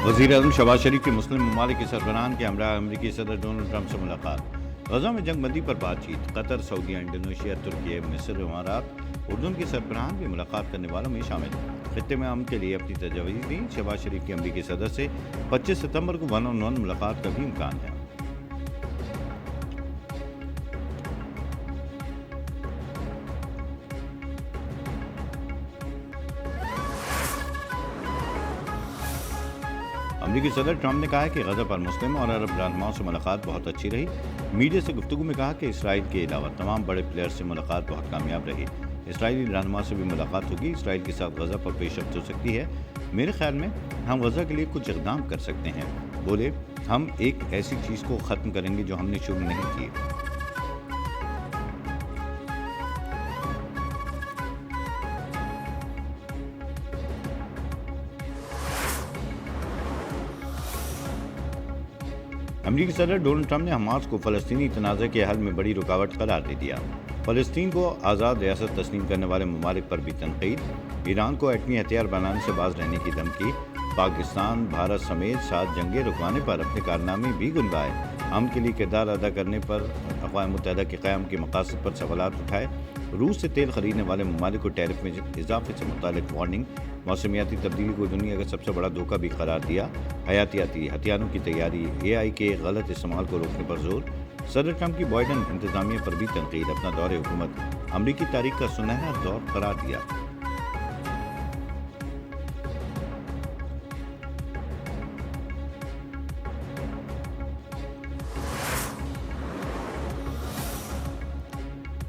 वज़ीर आज़म शहबाज शरीफ की मुस्लिम ममालिक के सरबराहान के हमरा अमरीकी सदर डोनाल्ड ट्रंप से मुलाकात। गजा में जंग बंदी पर बातचीत। कतर, सऊदीया, इंडोनेशिया, तुर्की, मिस्र, इमारात, उर्दून के सरबराहान भी मुलाकात करने वालों में शामिल। खित्ते में अमन के लिए अपनी तजवीज़ दी। शहबाज शरीफ के अमरीकी सदर से 25 सितंबर को 1-on-1 मुलाकात का भी इम्कान है। अमरीकी सदर ट्रंप ने कहा है कि गजा पर मुस्लिम और अरब रहनुमाओं से मुलाकात बहुत अच्छी रही। मीडिया से गुफ्तगू में कहा कि इसराइल के अलावा तमाम बड़े प्लेयर से मुलाकात बहुत कामयाब रही। इसराइली रहनुमा से भी मुलाकात होगी। इसराइल के साथ गजा पर पेशरफ्त हो सकती है। मेरे ख्याल में हम गजा के लिए कुछ इक़दाम कर सकते हैं। बोले, हम एक ऐसी चीज़ को ख़त्म करेंगे जो हमने शुरू नहीं की। अमरीकी सदर डोनाल्ड ट्रंप ने हमास को फ़लस्तीनी तनाज़े के हल में बड़ी रुकावट करार दे दिया। फ़लस्तीन को आज़ाद रियासत तस्लीम करने वाले ममालिक पर भी तनक़ीद। ईरान को एटमी हथियार बनाने से बाज रहने की धमकी। पाकिस्तान, भारत समेत 7 जंगें रुकवाने पर अपने कारनामे भी गिनवाए। अमन के लिए किरदार अदा करने पर अक़वाम मुत्तहिदा के क़याम के मक़ासद पर सवालात उठाए। रूस से तेल खरीदने वाले ममालिक को टैरिफ में इजाफे से मुतालिक वार्निंग। मौसमियाती तब्दीली को दुनिया का सबसे बड़ा धोखा भी करार दिया। हयातियाती हथियारों की तैयारी। AI के गलत इस्तेमाल को रोकने पर जोर। सदर ट्रंप की बाइडन इंतजामिया पर भी तनकीद। अपना दौरे हुकूमत अमरीकी तारीख का सुनहरा दौर करार दिया।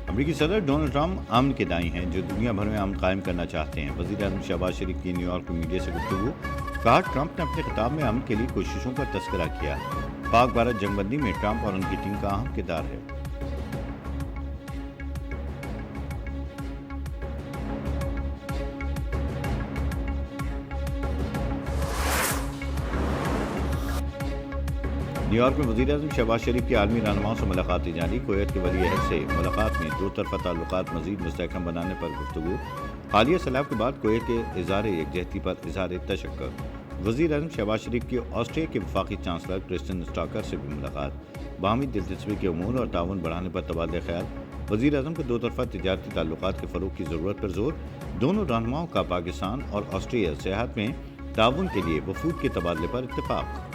अमरीकी सदर डोनाल्ड ट्रंप अमन के दाई हैं जो दुनिया भर में अमन कायम करना चाहते हैं। वज़ीर आज़म शहबाज शरीफ की न्यूयॉर्क में मीडिया से गुफ्तगू। कहा, ट्रंप ने अपने खिताब में अमन के लिए कोशिशों का तस्करा किया। पाक भारत जंगबंदी में ट्रंप और उनकी टीम का अहम किरदार है। न्यूयॉर्क में वज़ीर आज़म शहबाज शरीफ की आलमी रहनुमाओं से मुलाकातें जारी। कुवैत के वली अहद से मुलाकात में दो तरफ़ा ताल्लुकात मज़ीद मुस्तहकम बनाने पर गुफ्तगू। हालिया सैलाब के बाद कुवैत के इज़हार यकजहती पर इज़हार तशक्कुर। वज़ीर आज़म शहबाज शरीफ की ऑस्ट्रिया के वफ़ाक़ी चांसलर क्रिस्टिन स्टाकर से भी मुलाकात। बाहमी दिलचस्पी के उमूर और ताउन बढ़ाने पर तबादला ख्याल। वज़ीर आज़म को दो तरफ़ा तिजारती ताल्लुकात के फ़रोग़ की ज़रूरत पर जोर। दोनों रहनुमाओं का पाकिस्तान और ऑस्ट्रिया सियाहत में ताउन के लिए वफ़ूद के तबादले पर इत्तेफ़ाक़।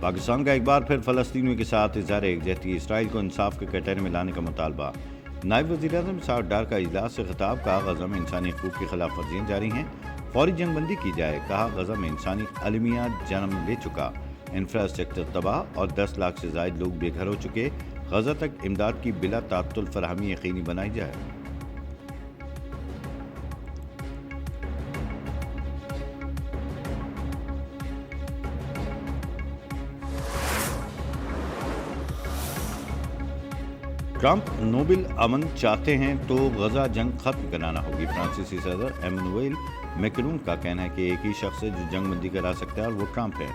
पाकिस्तान का एक बार फिर फ़लस्तीनियों के साथ इज़हार यकजहती। इसराइल को इंसाफ के कटहरे में लाने का मुतालबा। नायब वज़ीर आज़म साद डार का इजलास से खिताब। कहा, गज़ा में इंसानी हकूक़ की खिलाफ वर्जियाँ जारी हैं। फौरी जंगबंदी की जाए। कहा, गज़ा में इंसानी अलमिया जन्म ले चुका। इंफ्रास्ट्रक्चर तबाह और 10 लाख से ज़ायद लोग बेघर हो चुके। गज़ा तक इमदाद की बिला तात्तुल फराहमी यकीनी बनाई जाए। ट्रंप नोबेल अमन चाहते हैं तो गजा जंग खत्म कराना होगी। फ्रांसीसी सदर एमैनुएल मैक्रोन का कहना है कि एक ही शख्स है जो जंग बंदी करा सकता है और वो ट्रंप है।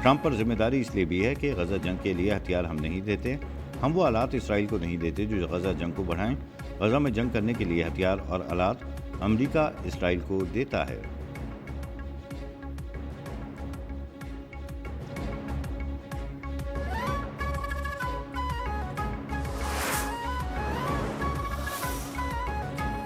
ट्रंप पर जिम्मेदारी इसलिए भी है कि गजा जंग के लिए हथियार हम नहीं देते। हम वो आलात इसराइल को नहीं देते जो गजा जंग को बढ़ाएं। गजा में जंग करने के लिए हथियार और आलात अमरीका इसराइल को देता है।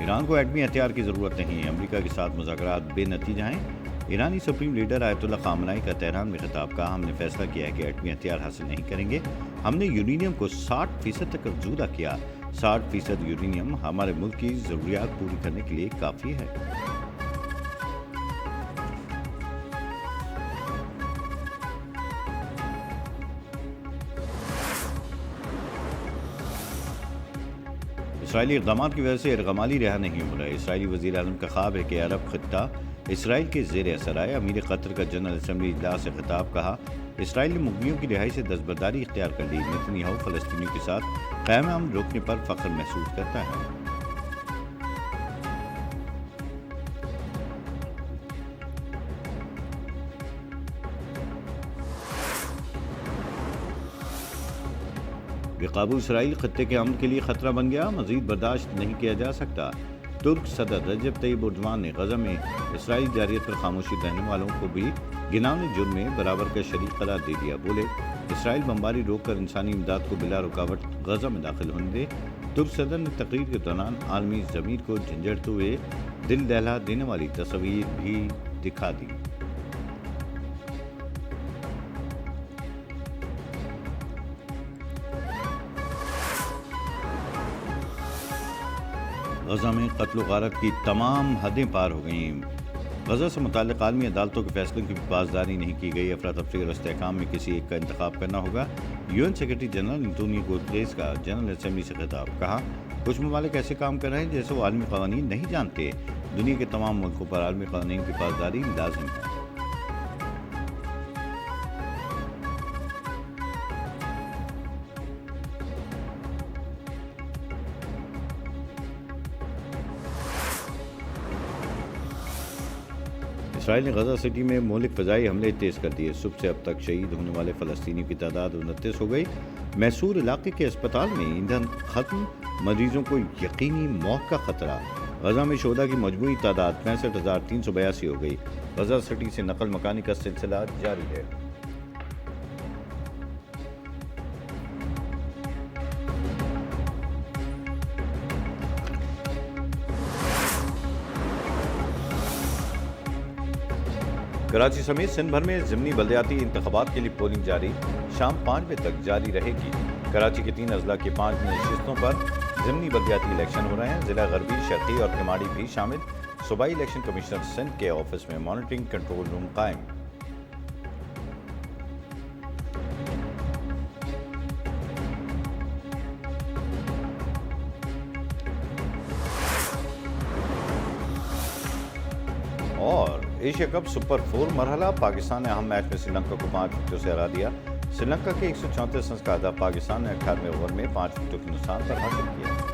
ईरान को एटमी हथियार की ज़रूरत नहीं है। अमरीका के साथ मुज़ाकरात बेनतीजा हैं। ईरानी सुप्रीम लीडर आयतुल्ला ख़ामनेई का तेहरान में खिताब। कहा, हमने फैसला किया है कि एटमी हथियार हासिल नहीं करेंगे। हमने यूरेनियम को 60% तक अफजूदा किया। 60% यूरेनियम हमारे मुल्क की ज़रूरियात पूरी करने के लिए काफ़ी है। इसराइली इक़दामात की वजह से इरगमाली रिहा नहीं हो रहा है। इसराइली वज़ीर आज़म का ख्वाब है कि अरब खित्ता इसराइल के ज़ेर असर आए। अमीर कतर का जनरल असम्बली इजलास से खिताब। कहा, इसराइल ने मुग़लियों की रिहाई से दस्तबरदारी इख्तियार कर ली। नेतन्याहू फ़लस्तीनियों के साथ क़याम अमन रोकने पर फ़ख्र महसूस करता है। بے قابو اسرائیل خطے کے امن کے لیے خطرہ بن گیا، مزید برداشت نہیں کیا جا سکتا۔ ترک صدر رجب طیب اردوان نے غزہ میں اسرائیل جارحیت پر خاموشی رہنے والوں کو بھی گناونے جرم میں برابر کا شریک قرار دے دیا۔ بولے، اسرائیل بمباری روک کر انسانی امداد کو بلا رکاوٹ غزہ میں داخل ہونے دے۔ ترک صدر نے تقریر کے دوران عالمی ضمیر کو جھنجھوڑتے ہوئے دل دہلا دینے والی تصویر بھی دکھا دی۔ غزہ میں قتل و غارت کی تمام حدیں پار ہو گئیں۔ غزہ سے متعلق عالمی عدالتوں کے فیصلوں کی پاسداری نہیں کی گئی۔ افراتفری اور استحکام میں کسی ایک کا انتخاب کرنا ہوگا۔ UN سیکرٹری جنرل انٹونیو گوتریز کا جنرل اسمبلی سے خطاب، کہا کچھ ممالک ایسے کام کر رہے ہیں جیسے وہ عالمی قوانین نہیں جانتے۔ دنیا کے تمام ملکوں پر عالمی قوانین کی پاسداری لازم ہے۔ اسرائیل نے غزہ سٹی میں مہلک فضائی حملے تیز کر دیے۔ صبح سے اب تک شہید ہونے والے فلسطینیوں کی تعداد 29 ہو گئی۔ محصور علاقے کے اسپتال میں ایندھن ختم، مریضوں کو یقینی موت کا خطرہ۔ غزہ میں شہداء کی مجموعی تعداد 65,382 ہو گئی۔ غزہ سٹی سے نقل مکانی کا سلسلہ جاری ہے۔ کراچی سمیت سندھ بھر میں ضمنی بلدیاتی انتخابات کے لیے پولنگ جاری، شام 5 بجے تک جاری رہے گی۔ کراچی کے 3 اضلاع کی 5 نشستوں پر ضمنی بلدیاتی الیکشن ہو رہے ہیں۔ ضلع غربی، شرقی اور کماڑی بھی شامل۔ صوبائی الیکشن کمشنر سندھ کے آفس میں مانیٹرنگ کنٹرول روم قائم۔ اور ایشیا کپ سپر 4 مرحلہ، پاکستان نے اہم میچ میں سری لنکا کو 5 وکٹوں سے ہرا دیا۔ سری لنکا کے 134 رنز کا ہدف پاکستان نے 18ویں اوور میں 5 وکٹوں کے نقصان پر حاصل کیا۔